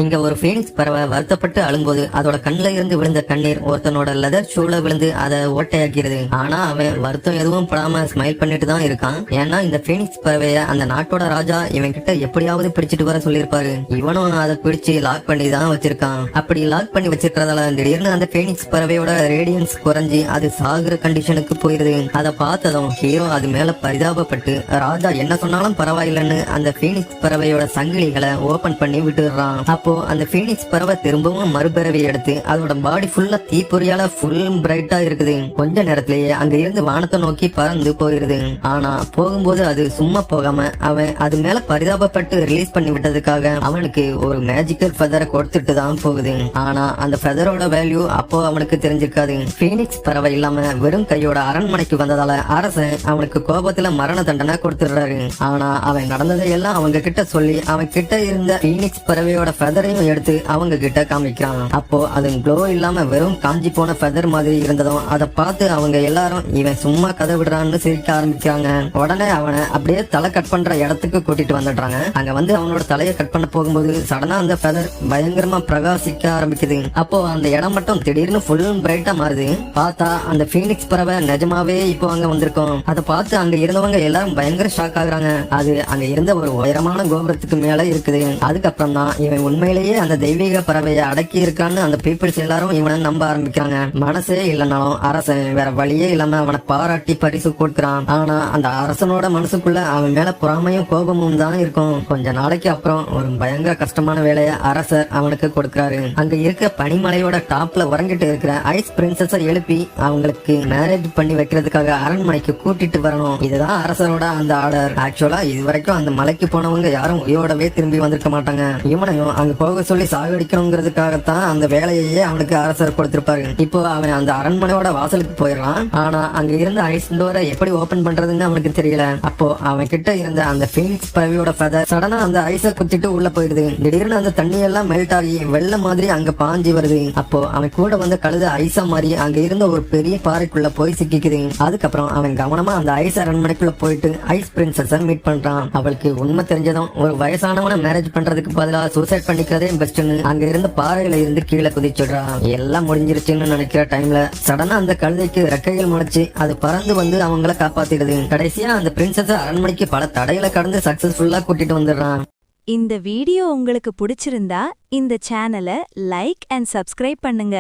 இங்க ஒரு பீனிக்ஸ் பறவை வருத்தப்பட்டு அழும்போது அதோட கண்ணுல இருந்து விழுந்த கண்ணீர் ஒருத்தனோட லெதர் ஷூல விழுந்து அதை ஓட்டையாக்கிறது. ஆனா அவன் வருத்தம் எதுவும் படாம ஸ்மைல் பண்ணிட்டு தான் இருக்கான். ஏன்னா இந்த பீனிக்ஸ் பறவைய அந்த நாட்டோட ராஜா இவன் கிட்ட எப்படியாவது பிடிச்சிட்டு வர சொல்லியிருப்பாரு. இவனும் அதை பிடிச்சு லாக் பண்ணி தான் வச்சிருக்கான். அப்படி லாக் பண்ணி வச்சிருக்கிறதால திடீர்னு அந்த பீனிக்ஸ் பறவையோட ரேடியன்ஸ் குறைஞ்சி அது சாகுற கண்டிஷனுக்கு போயிருது. அதை பார்த்ததும் ஹீரோ அது மேல பரிதாபப்பட்டு ராஜா என்ன சொன்னாலும் பரவாயில்லைன்னு அந்த பீனிக்ஸ் பறவையோட சங்கிலிகளை ஓபன் பண்ணி விட்டுறான். அப்போ அந்த பீனிக்ஸ் பறவை திரும்பவும் மறுபிறவி எடுத்து அதோட பாடி ஃபுல்லா தீப்பொறியால ஃபுல் பிரைட்டா இருக்குது. கொஞ்ச நேரத்திலேயே அங்க இருந்து வானத்தை நோக்கி பறந்து போயிருது. ஆனா போகும்போது அது சும்மா போகாம அவன் அது மேல பரிதாபப்பட்டு ரிலீஸ் பண்ணி விட்டதுக்காக அவனுக்கு ஒரு மேஜிக்கல் ஃபெதரை கொடுத்துட்டு தான் போகுது. ஆனா அந்த ஃபெதரோட வேல்யூ அப்போ அவனுக்கு தெரிஞ்சிருக்காது. பீனிக்ஸ் பறவை இல்லாம வெறும் கையோட அரண்மனைக்கு வந்ததால அரசன் அவனுக்கு கோபத்துல மரண தண்டனை கொடுத்துடுறாரு. ஆனா அவன் நடந்ததையெல்லாம் அவங்க கிட்ட சொல்லி அவன் கிட்ட இருந்த பீனிக்ஸ் பறவையோட ஃபெதரையும் எடுத்து அவங்க கிட்ட காமிக்கிறான். அப்போ அது க்ளோ இல்லாம வெறும் காஞ்சி போன ஃபெதர் மாதிரி இருந்ததும் அதை பார்த்து அவங்க எல்லாரும் இவன் சும்மா கதை விடுறான்னு சிரிக்க ஆரம்பிக்கிறாங்க. உடனே அவனை அப்படியே தலை கட் பண்ற இடத்துக்கு கூட்டிட்டு வந்துடுறாங்க. அங்க வந்து அவனோட தலையை கட் பண்ண போகும்போது சடனா அந்த ஃபெதர் பயங்கரமா பிரகாசிக்க ஆரம்பிக்குது. அப்போ அந்த இடம் மட்டும் திடீர்னு ஃபுல் பிரைட்டா மாறுது. பார்த்தா அந்த பீனிக்ஸ் பறவை நிஜமாவே இப்போ அங்க வந்திருக்கும். அதை பார்த்து அங்க இருந்தவங்க எல்லாரும் பயங்கர ஷாக் ஆகுறாங்க. அது அங்க இருந்த ஒரு உயரமான கோபுரத்துக்கு மேல இருக்குது. அதுக்கப்புறம் தான் இவன் உண்மையிலேயே அந்த தெய்வீக பறவையை அடக்கி இருக்கான்னு அந்த பீப்புள்ஸ் எல்லாரும் இவனை நம்ப ஆரம்பிக்கிறாங்க. மனசே இல்லைனாலும் அரசன் வேற வழியே இல்லாம அவனை பாராட்டி பரிசு கொடுக்கிறான். ஆனா அந்த அரசனோட மனசுக்குள்ள அவன் மேல பொறாமையும் கோபமும் தான் இருக்கும். கொஞ்ச நாளைக்கு அப்புறம் ஒரு பயங்கர கஷ்டமான வேலையை அரசர் அவனுக்கு கொடுக்கிறாரு. அங்க இருக்க பனிமலையோட டாப்ல உறங்கிட்டு இருக்கிற ஐஸ் பிரின்சஸ எழுப்பி அவங்களுக்கு மேரேஜ் பண்ணி வைக்கிறதுக்காக அரண்மனைக்கு கூட்டிட்டு வரணும். இதுதான் அரசரோட அந்த ஆர்டர். ஆக்சுவலா இது வரைக்கும் அந்த மலைக்கு போனவங்க யாரும் உயிரோடவே திரும்பி வந்திருக்க மாட்டாங்க. இவனையும் அங்க போக சொல்லி சாகடிக்கணுங்கிறதுக்காகத்தான் அந்த வேலையே அவனுக்கு அரசர் கொடுத்திருப்பாரு. இப்போ அவன் அந்த அரண்மனையோட வாசலுக்கு போயிடலாம். ஆனா அங்க இருந்த ஐஸ் டோரை எப்படி ஓபன் பண்றதுன்னு அவனுக்கு தெரியல. அப்போ அவன் கிட்ட இருந்த அந்த பீனிக்ஸ் பறவையோட ஃபெதர் சடனா அந்த ஐஸை குத்திட்டு உள்ள போயிடுது. திடீர்னு அந்த தண்ணி எல்லாம் மெல்ட் ஆகி வெள்ள மாதிரி அங்க பாஞ்சி வருது. அப்போ அவன் கூட வந்து கழுத ஐஸா மாதிரி அங்க இருந்த ஒரு பெரிய பாறைக்குள்ள போய் சிக்கிக்குது. அதுக்கப்புறம் அவன் கவனமா அந்த ஐஸ் அரண்மனைக்குள்ள போயிட்டு ஐஸ் பிரின்சஸ மீட் பண்றான். அவளுக்கு உண்மை தெரிஞ்சதும் ஒரு வயசானவனை மேரேஜ் பண்றதுக்கு பதிலா சூசைட் பண்ணிக்கிறதே பெஸ்ட்னு அங்க இருந்த பாறையில இருந்து கீழே குதிச்சுடுறான். எல்லாம் முடிஞ்சிருச்சுன்னு நினைக்கிற டைம்ல சடனா அந்த கழுதைக்கு ரெக்கைகள் முளைச்சு அது பறந்து வந்து அவங்கள காப்பாத்திடுது. கடைசியா அந்த பிரின்சஸ அரண்மனைக்கு பல தடைகளை கடந்து சக்சஸ்ஃபுல்லா கூட்டிட்டு வந்துடுறான். இந்த வீடியோ உங்களுக்கு பிடிச்சிருந்தா இந்த சேனலை லைக் அண்ட் சப்ஸ்கிரைப் பண்ணுங்க.